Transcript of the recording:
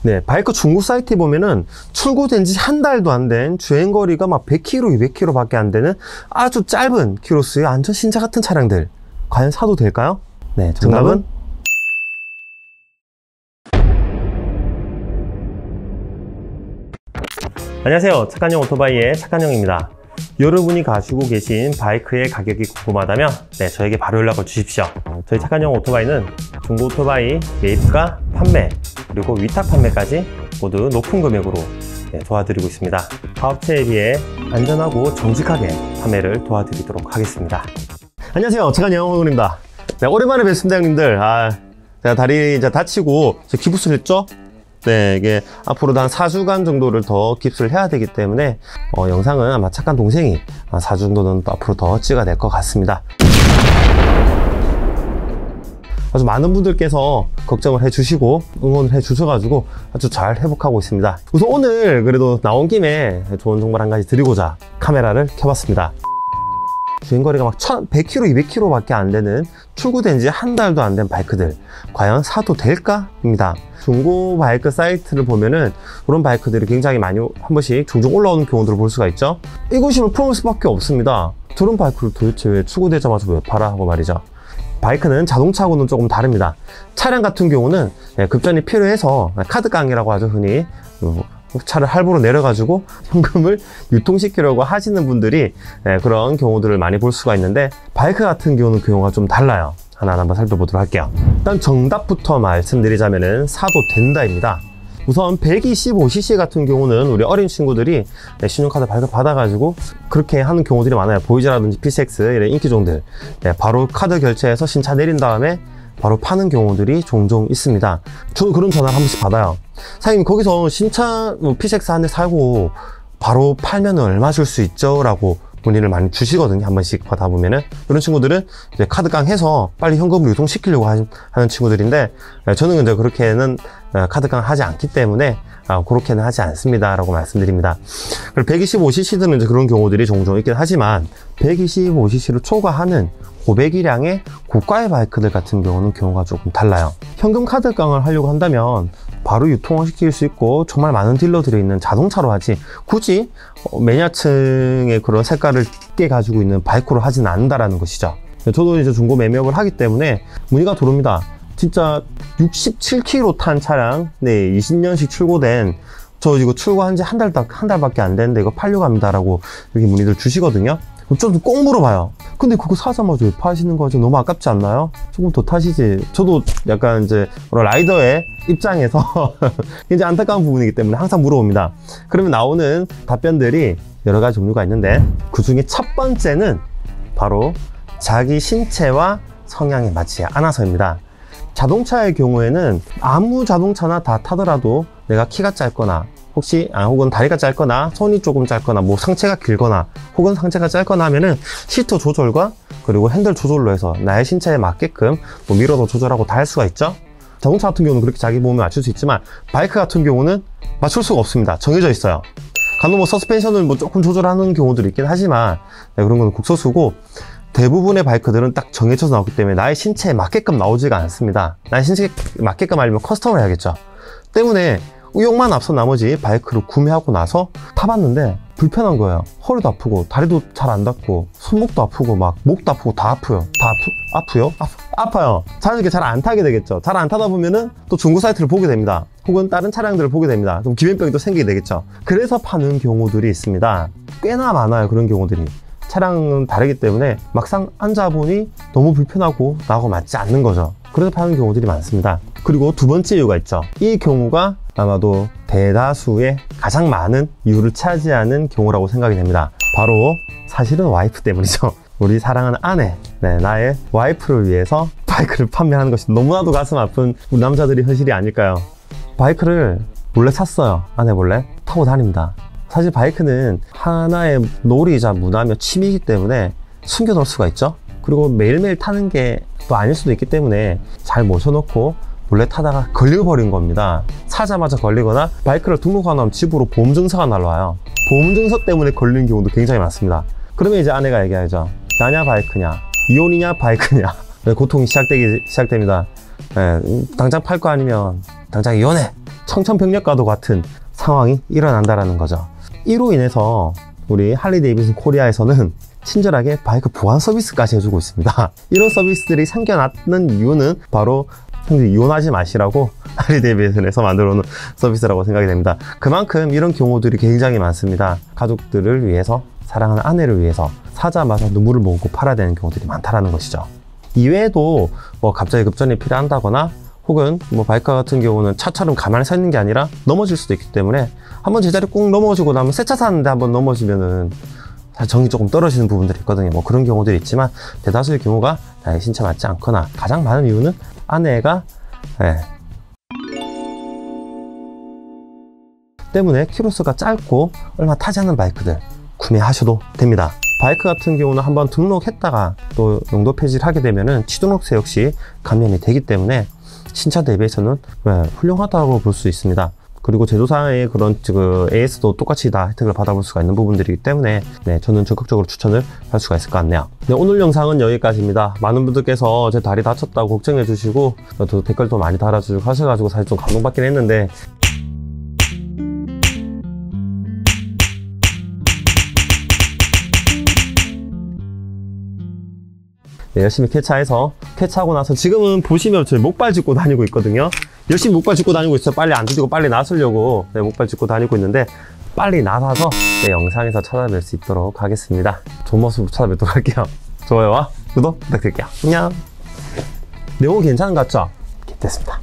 네, 바이크 중고 사이트에 보면은 출고된 지 한 달도 안 된 주행거리가 막 100km, 200km 밖에 안 되는 아주 짧은 키로수의 완전 신차 같은 차량들 과연 사도 될까요? 네, 정답은 안녕하세요, 착한형 오토바이의 착한형입니다. 여러분이 가지고 계신 바이크의 가격이 궁금하다면 저에게 바로 연락을 주십시오. 저희 착한형 오토바이는 중고 오토바이 매입과 판매 그리고 위탁 판매까지 모두 높은 금액으로 도와드리고 있습니다. 가업체에 비해 안전하고 정직하게 판매를 도와드리도록 하겠습니다. 안녕하세요, 착한형 오토바이입니다. 오랜만에 뵙습니다, 형님들. 제가 다리 이제 다치고 기부스를 했죠? 네, 이게 앞으로도 한 4주간 정도를 더 깁스를 해야 되기 때문에 영상은 아마 착한 동생이 4주 정도는 또 앞으로 더 찍어낼 것 같습니다. 아주 많은 분들께서 걱정을 해주시고 응원을 해주셔가지고 아주 잘 회복하고 있습니다. 우선 오늘 그래도 나온 김에 좋은 정보를 한 가지 드리고자 카메라를 켜봤습니다. 주행거리가 막 100km, 200km 밖에 안 되는 출고된 지 한 달도 안 된 바이크들 과연 사도 될까? 입니다. 중고 바이크 사이트를 보면은 그런 바이크들이 굉장히 많이 한 번씩 종종 올라오는 경우들을 볼 수가 있죠. 이곳이면 프로모스밖에 없습니다. 저런 바이크를 도대체 왜 출고되자마자 왜 팔아? 하고 말이죠. 바이크는 자동차하고는 조금 다릅니다. 차량 같은 경우는 급전이 필요해서 카드깡이라고 하죠, 흔히. 차를 할부로 내려가지고 현금을 유통시키려고 하시는 분들이 그런 경우들을 많이 볼 수가 있는데, 바이크 같은 경우는 경우가 좀 달라요. 하나하나 한번 살펴보도록 할게요. 일단 정답부터 말씀드리자면은 사도 된다입니다. 우선 125cc 같은 경우는 우리 어린 친구들이 신용카드 발급 받아가지고 그렇게 하는 경우들이 많아요. 보이즈라든지 PCX 이런 인기종들 바로 카드 결제해서 신차 내린 다음에 바로 파는 경우들이 종종 있습니다. 저도 그런 전화를 한 번씩 받아요. 사장님, 거기서 신차 PCX 한 대 사고 바로 팔면 얼마 줄 수 있죠? 라고 문의를 많이 주시거든요. 한 번씩 받아보면은. 이런 친구들은 이제 카드깡 해서 빨리 현금으로 유통시키려고 하는 친구들인데, 저는 이제 그렇게는 카드깡 하지 않기 때문에 그렇게는 하지 않습니다 라고 말씀드립니다. 125cc들은 이제 그런 경우들이 종종 있긴 하지만 125cc를 초과하는 고배기량의 고가의 바이크들 같은 경우는 경우가 조금 달라요. 현금 카드깡을 하려고 한다면 바로 유통을 시킬 수 있고 정말 많은 딜러들이 있는 자동차로 하지, 굳이 매니아층의 그런 색깔을 띠게 가지고 있는 바이크로 하지는 않는다라는 것이죠. 저도 이제 중고 매매업을 하기 때문에 문의가 들어옵니다. 진짜 67km 탄 차량, 20년씩 출고된, 저 이거 출고한 지 한 달밖에 안 됐는데 이거 팔려고 합니다 라고 이렇게 문의들 주시거든요. 좀 꼭 물어봐요. 근데 그거 사자마자 왜 파시는 거죠? 너무 아깝지 않나요? 조금 더 타시지. 저도 약간 이제 라이더의 입장에서 이제 안타까운 부분이기 때문에 항상 물어봅니다. 그러면 나오는 답변들이 여러 가지 종류가 있는데, 그 중에 첫 번째는 바로 자기 신체와 성향에 맞지 않아서입니다. 자동차의 경우에는 아무 자동차나 다 타더라도 내가 키가 짧거나 혹은 다리가 짧거나 손이 조금 짧거나 상체가 길거나 혹은 상체가 짧거나 하면은 시트 조절과 그리고 핸들 조절로 해서 나의 신체에 맞게끔 미러도 조절하고 다 할 수가 있죠. 자동차 같은 경우는 그렇게 자기 몸에 맞출 수 있지만 바이크 같은 경우는 맞출 수가 없습니다. 정해져 있어요. 간혹 서스펜션을 조금 조절하는 경우들이 있긴 하지만 그런 건 국소수고, 대부분의 바이크들은 딱 정해져서 나오기 때문에 나의 신체에 맞게끔 나오지가 않습니다. 나의 신체에 맞게끔 하려면 커스텀을 해야겠죠. 때문에 의욕만 앞서 나머지 바이크를 구매하고 나서 타봤는데 불편한 거예요. 허리도 아프고 다리도 잘 안 닿고 손목도 아프고 막 목도 아프고 다 아프요. 아파요. 자연스럽게 잘 안 타게 되겠죠. 잘 안 타다 보면은 또 중고 사이트를 보게 됩니다. 혹은 다른 차량들을 보게 됩니다. 그럼 기변병이 또 생기게 되겠죠. 그래서 파는 경우들이 있습니다. 꽤나 많아요, 그런 경우들이. 차량은 다르기 때문에 막상 앉아보니 너무 불편하고 나하고 맞지 않는 거죠. 그래서 파는 경우들이 많습니다. 그리고 두 번째 이유가 있죠. 이 경우가 아마도 대다수의 가장 많은 이유를 차지하는 경우라고 생각이 됩니다. 바로 사실은 와이프 때문이죠. 우리 사랑하는 아내, 나의 와이프를 위해서 바이크를 판매하는 것이 너무나도 가슴 아픈 우리 남자들의 현실이 아닐까요? 바이크를 몰래 샀어요. 아내 몰래 타고 다닙니다. 사실 바이크는 하나의 놀이이자 문화며 취미이기 때문에 숨겨놓을 수가 있죠. 그리고 매일매일 타는 게 또 아닐 수도 있기 때문에 잘 모셔놓고 몰래 타다가 걸려버린 겁니다. 사자마자 걸리거나 바이크를 등록하고 나면 집으로 보험증서가 날라와요. 보험증서 때문에 걸리는 경우도 굉장히 많습니다. 그러면 이제 아내가 얘기하죠. 나냐 바이크냐, 이혼이냐 바이크냐. 고통이 시작됩니다. 당장 팔 거 아니면 당장 이혼해. 청천벽력과도 같은 상황이 일어난다라는 거죠. 이로 인해서 우리 할리 데이비슨 코리아에서는 친절하게 바이크 보안 서비스까지 해주고 있습니다. 이런 서비스들이 생겨났는 이유는 바로 형님 이혼하지 마시라고 할리 데이비슨에서 만들어 놓은 서비스라고 생각이 됩니다. 그만큼 이런 경우들이 굉장히 많습니다. 가족들을 위해서, 사랑하는 아내를 위해서 사자마자 눈물을 머금고 팔아야 되는 경우들이 많다라는 것이죠. 이외에도 뭐 갑자기 급전이 필요한다거나 혹은 뭐 바이크 같은 경우는 차처럼 가만히 서 있는 게 아니라 넘어질 수도 있기 때문에 한번 제자리 꾹 넘어지고 나면 새 차 사는데 한번 넘어지면은 사실 정이 조금 떨어지는 부분들이 있거든요. 뭐 그런 경우들이 있지만 대다수의 경우가 나의 신체 맞지 않거나 가장 많은 이유는 아내가 때문에 키로수가 짧고 얼마 타지 않는 바이크들 구매하셔도 됩니다. 바이크 같은 경우는 한번 등록했다가 또 용도 폐지를 하게 되면은 취등록세 역시 감면이 되기 때문에 신차 대비해서는 훌륭하다고 볼 수 있습니다. 그리고 제조사의 그런 AS도 똑같이 다 혜택을 받아볼 수가 있는 부분들이기 때문에 저는 적극적으로 추천을 할 수가 있을 것 같네요. 오늘 영상은 여기까지입니다. 많은 분들께서 제 다리 다쳤다고 걱정해 주시고 또 댓글도 많이 달아주고 하셔가지고 사실 좀 감동받긴 했는데 열심히 쾌차하고 나서 지금은 보시면 저희 목발 짚고 다니고 있거든요. 열심히 목발 짚고 다니고 있어요. 빨리 안 드리고 빨리 나서려고 목발 짚고 다니고 있는데 빨리 나서서 영상에서 찾아뵐 수 있도록 하겠습니다. 좋은 모습으로 찾아뵙도록 할게요. 좋아요와 구독 부탁드릴게요. 안녕. 내용 괜찮은 것 같죠? 됐습니다.